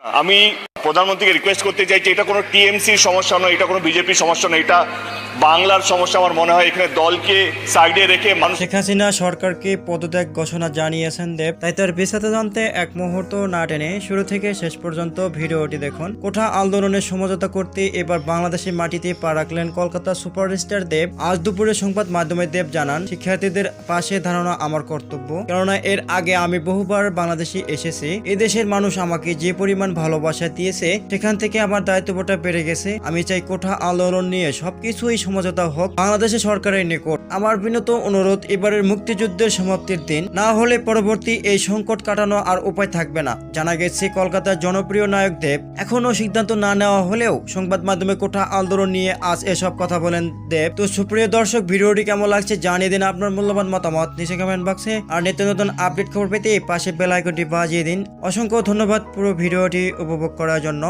আমি প্রধানমন্ত্রীকে রিকোয়েস্ট করতে চাইছি, এটা কোনো টিএমসির সমস্যা নয়, এটা কোনো বিজেপির সমস্যা নয়, এটা বাংলার সমস্যা। আমার মনে হয় এখানে দলকে সাইডে রেখে মানুষ। শেখ হাসিনা সরকারকে পদত্যাগ ঘোষণা জানিয়েছেন দেব, তাই তার বিস্তারিত জানতে এক মুহূর্ত না টেনে শুরু থেকে শেষ পর্যন্ত ভিডিওটি দেখুন। কোঠা আন্দোলনের সমঝোতা করতে এবার বাংলাদেশের মাটিতে পা রাখলেন কলকাতা সুপারস্টার দেব। আজ দুপুরে সংবাদ মাধ্যমে দেব জানান, শিক্ষার্থীদের পাশে দাঁড়ানো আমার কর্তব্য, কেননা এর আগে আমি বহুবার বাংলাদেশে এসেছি। এদেশের মানুষ আমাকে যে পরিমাণ ভালোবাসা দিয়েছে, সেখান থেকে আমার দায়িত্বটা বেড়ে গেছে। আমি চাই কোঠা আন্দোলন নিয়ে সবকিছুই সমঝোতা হোক বাংলাদেশের সরকারের নিকট। আমার বিনত অনুরোধ, এবারের মুক্তিযুদ্ধের সমাপ্তির দিন না হলে পরবর্তী এই সংকট কাটানো আর উপায় থাকবে না। জানা গেছে কলকাতার জনপ্রিয় নায়ক দেব এখনো সিদ্ধান্ত না নেওয়া হলেও সংবাদ মাধ্যমে কোঠা আন্দোলন নিয়ে আজ এসব কথা বলেন দেব। তো সুপ্রিয় দর্শক, ভিডিওটি কেমন লাগছে জানিয়ে দিন আপনার মূল্যবান মতামত নিচে কমেন্ট বক্সে। আর নিত্য নতুন আপডেট খবর পেতে পাশে বেল আইকনটি বাজিয়ে দিন। অসংখ্য ধন্যবাদ পুরো ভিডিওটি উপভোগ করার জন্য।